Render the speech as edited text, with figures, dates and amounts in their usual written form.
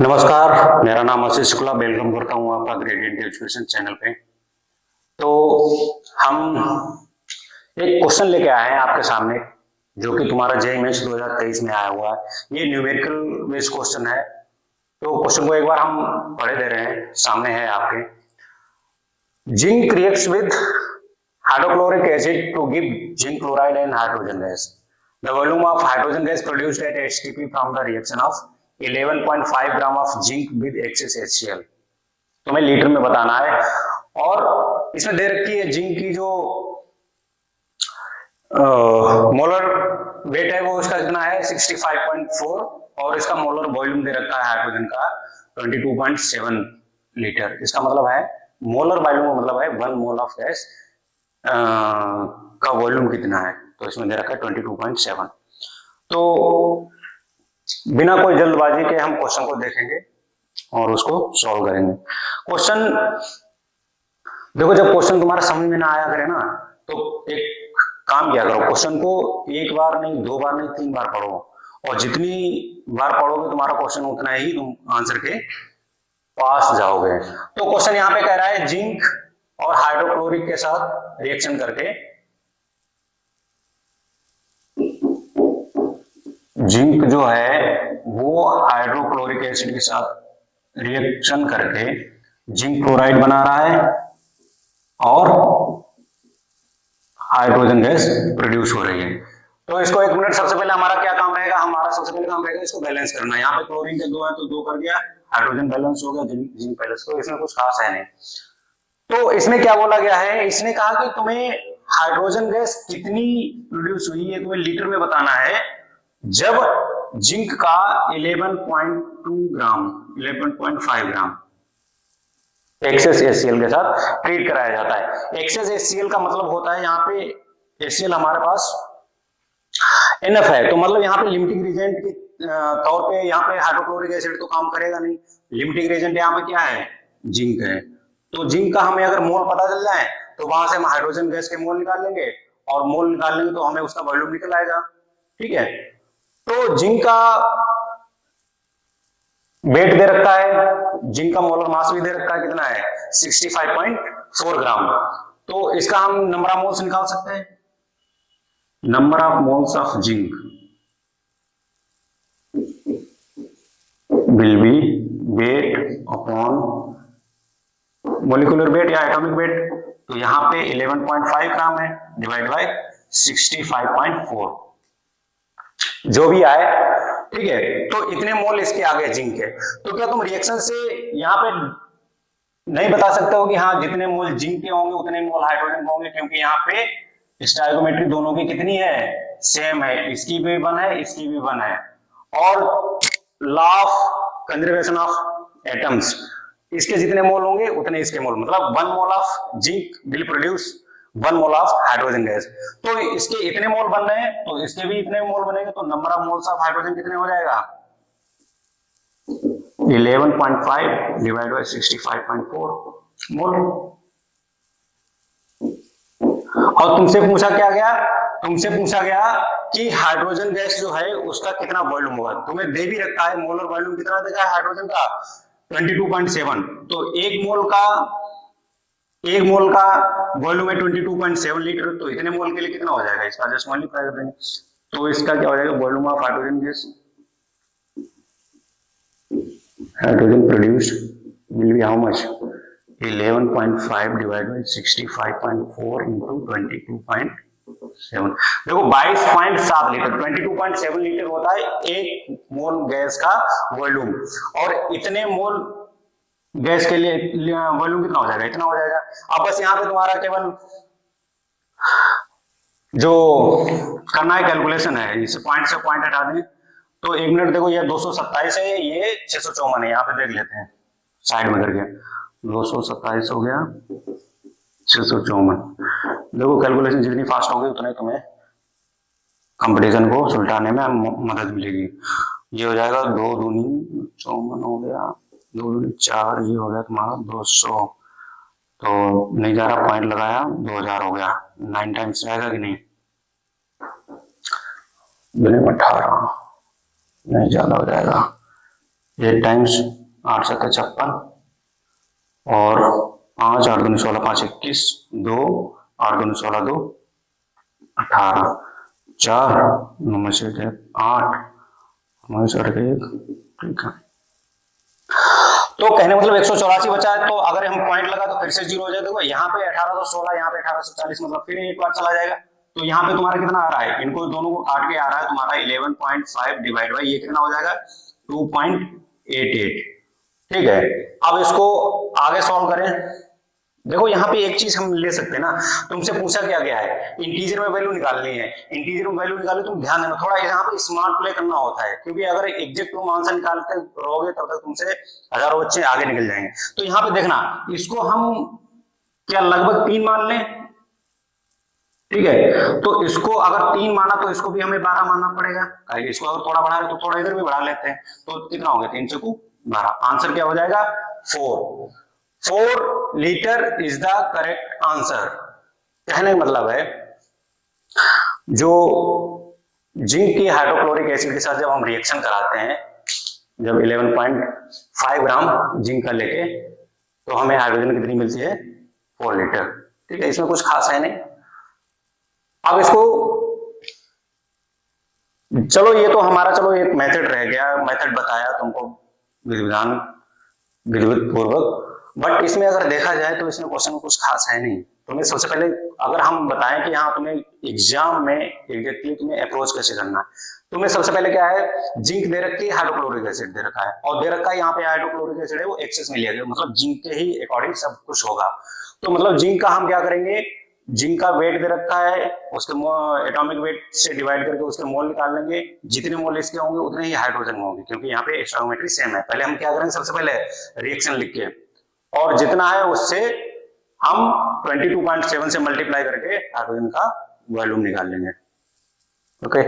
नमस्कार, मेरा नाम आशीष शुक्ला। वेलकम करता हूँ आपका ग्रेडियंट एजुकेशन चैनल पे। तो हम एक क्वेश्चन लेके आए हैं आपके सामने, जो कि तुम्हारा जेईई मेंस 2023 में आया हुआ है। ये न्यूमेरिकल बेस्ड क्वेश्चन है। तो क्वेश्चन को एक बार हम पढ़े दे रहे हैं, सामने है आपके। Zinc reacts with hydrochloric acid to give zinc chloride and hydrogen gas. The volume of hydrogen gas produced at HTP from the reaction of 11.5 gram of zinc with excess HCl. तुम्हें लीटर में बताना है। और इसमें दे रखी है zinc की जो मोलर वेट है वो इसका कितना है 65.4, और इसका मोलर वॉल्यूम दे रखा है हाइड्रोजन का 22.7 लीटर। इसका मतलब है मोलर वॉल्यूम का मतलब है 1 मोल ऑफ गैस का वॉल्यूम कितना है। तो इसमें दे रखा है 22.7। तो बिना कोई जल्दबाजी के हम क्वेश्चन को देखेंगे और उसको सॉल्व करेंगे। क्वेश्चन देखो, जब क्वेश्चन तुम्हारा समझ में ना आया करे ना, तो एक काम किया करो, क्वेश्चन को एक बार नहीं, 2 बार नहीं, 3 बार पढ़ो। और जितनी बार पढ़ोगे तुम्हारा क्वेश्चन उतना ही तुम आंसर के पास जाओगे। तो क्वेश्चन यहाँ पे कह रहा है जिंक और हाइड्रोक्लोरिक के साथ रिएक्शन करके, जिंक जो है वो हाइड्रोक्लोरिक एसिड के साथ रिएक्शन करके जिंक क्लोराइड बना रहा है और हाइड्रोजन गैस प्रोड्यूस हो रही है। तो इसको 1 मिनट, सबसे पहले हमारा क्या काम रहेगा, हमारा सबसे पहले काम रहेगा इसको बैलेंस करना। यहाँ पे क्लोरीन के 2 है तो 2 कर दिया, हाइड्रोजन बैलेंस हो गया, जिंक बैलेंस। तो इसमें कुछ खास है नहीं। तो इसमें क्या बोला गया है, इसने कहा कि तुम्हें हाइड्रोजन गैस कितनी प्रोड्यूस हुई है तुम्हें लीटर में बताना है, जब जिंक का 11.2 ग्राम 11.5 ग्राम एक्सेस HCl के साथ ट्रीट कराया जाता है। एक्सेस HCl का मतलब होता है, यहाँ पे HCl हमारे पास NF है, तो मतलब यहाँ पे लिमिटिंग रिएजेंट के तौर पे यहाँ पे हाइड्रोक्लोरिक एसिड तो काम करेगा नहीं। लिमिटिंग रिएजेंट यहाँ पे क्या है, जिंक है। तो जिंक का हमें अगर मोल पता चल जाए तो वहां से हम हाइड्रोजन गैस के मोल निकाल लेंगे, और मोल निकाल लेंगे तो हमें उसका वॉल्यूम निकल आएगा। ठीक है। तो जिंक का वेट दे रखा है, जिंक का मोलर मास भी दे रखा है, कितना है 65.4 ग्राम। तो इसका हम नंबर ऑफ मोल्स निकाल सकते हैं। Number of moles of zinc will be weight upon molecular weight या एटॉमिक वेट। तो यहाँ पे 11.5 ग्राम है डिवाइड बाय 65.4, जो भी आए। ठीक है। तो इतने मोल इसके आगे जिंक है। तो क्या तुम रिएक्शन से यहाँ पे नहीं बता सकते हो कि हाँ जितने मोल जिंक के होंगे उतने मोल हाइड्रोजन के होंगे, क्योंकि यहाँ पे स्टोइकोमेट्री दोनों की कितनी है, सेम है। इसकी भी 1 है, इसकी भी 1 है। और law of conservation of atoms, इसके जितने मोल होंगे उतने इसके मोल, मतलब 1 mole of zinc will produce 1 mole of hydrogen gas. तो इसके इतने मोल बन रहे हैं तो इसके भी इतने मोल बनेंगे। तो number of moles of hydrogen कितने हो जाएगा, 11.5 डिवाइड बाय 65.4 मोल। और तुमसे पूछा क्या गया, तुमसे पूछा गया कि हाइड्रोजन गैस जो है उसका कितना वॉल्यूम होगा। तुम्हें दे भी रखा है मोलर वॉल्यूम कितना देखा है हाइड्रोजन का 22.7। तो एक मोल का वॉल्यूम है 22.7 लीटर। तो इतने मोल के लिए कितना हो जाएगा, इसका जस्ट मल्टीप्लाई कर देंगे। तो इसका क्या हो जाएगा, volume of hydrogen gas, hydrogen produced will be how much, 11.5 divide by 65.4 into 22.7। देखो 22.7 लीटर, 22.7 लीटर होता है 1 मोल गैस का वॉल्यूम। और इतने मोल गैस के लिए वॉल्यूम कितना हो जाएगा, इतना हो जाएगा। अब बस यहाँ पे तुम्हारा केवल जो करना है कैलकुलेशन है, इस पॉइंट से पॉइंट हटा दें। तो 1 मिनट देखो, ये 227 है, ये 654 है। यहाँ पे देख लेते हैं साइड में करके, 227 हो गया, 654। देखो कैलकुलेशन जितनी फास्ट होगी उतने तुम्हें कंपटीशन को सुलटाने में मदद मिलेगी। ये हो जाएगा 2 दूनी 54 हो गया, 2 दूनी 4, ये हो गया तुम्हारा 200। तो नहीं जा रहा, पॉइंट लगाया, 2000 हो गया। 9 टाइम्स रहेगा कि नहीं, 18 नहीं, ज्यादा हो जाएगा। 8 टाइम्स 8 7 56 और 5 8 दूनी 16 5 21 2 8 दूनी 16 2 18 4 9 6 8 9 8 1 ठीक है। तो कहने मतलब 184 बचा है, तो अगर हम पॉइंट लगा तो फिर से 0 हो जाएगा। देखो यहाँ पे 1816 यहाँ पे 1840 मतलब फिर एक बार चला जाएगा। तो यहाँ पे तुम्हारा कितना आ रहा है, इनको दोनों को काट के आ रहा है तुम्हारा 11.5 डिवाइड बाई ये कितना हो जाएगा 2.88। ठीक है, अब इसको आगे सॉल्व करें। देखो यहाँ पे एक चीज हम ले सकते हैं ना, तुमसे पूछा क्या गया है, इंटीजर में वैल्यू निकालनी है। इंटीजर में वैल्यू निकालो, तुम ध्यान देना थोड़ा, यहाँ पे स्मार्ट प्ले करना होता है, क्योंकि अगर एग्जैक्ट तुम आंसर निकालते रहोगे तब तक तुमसे हजारों बच्चे आगे निकल जाएंगे। तो यहाँ पे देखना, इसको हम क्या लगभग 3 मान लें, ठीक है। तो इसको अगर 3 माना तो इसको भी हमें 12 मानना पड़ेगा, इसको अगर थोड़ा बढ़ा रहे तो थोड़ा इधर भी बढ़ा लेते हैं। तो कितना हो गया 3 चौको 12, आंसर क्या हो जाएगा 4 litre is the correct answer. कहने का मतलब है जो जिंक की हाइड्रोक्लोरिक एसिड के साथ जब हम रिएक्शन कराते हैं, जब 11.5 ग्राम जिंक का लेके, तो हमें हाइड्रोजन कितनी मिलती है 4 लीटर। ठीक है, इसमें कुछ खास है नहीं। अब इसको चलो, ये तो हमारा चलो एक मेथड रह गया, मेथड बताया तुमको विधान विधिवत पूर्वक, बट इसमें अगर देखा जाए तो इसमें क्वेश्चन में कुछ खास है नहीं। तुम्हें सबसे पहले अगर हम बताएं कि हाँ तुम्हें एग्जाम में एग्जैक्टली तुम्हें अप्रोच कैसे करना है, तुम्हें सबसे पहले क्या है, जिंक दे रखी है, हाइड्रोक्लोरिक एसिड दे रखा है, और दे रखा है यहाँ पे हाइड्रोक्लोरिक एसिड है वो एक्सेस में लिया गया, मतलब जिंक के ही अकॉर्डिंग सब कुछ होगा। तो मतलब जिंक का हम क्या करेंगे, जिंक का वेट दे रखा है, उसके एटॉमिक वेट से डिवाइड करके उसके मोल निकाल लेंगे, जितने मोल इसके होंगे उतने ही हाइड्रोजन में होंगे, क्योंकि यहाँ पे स्टोइकोमेट्री सेम है। पहले हम क्या करेंगे, सबसे पहले रिएक्शन लिख के, और जितना है उससे हम 22.7 से मल्टीप्लाई करके हाइड्रोजन का वॉल्यूम निकाल लेंगे। ओके।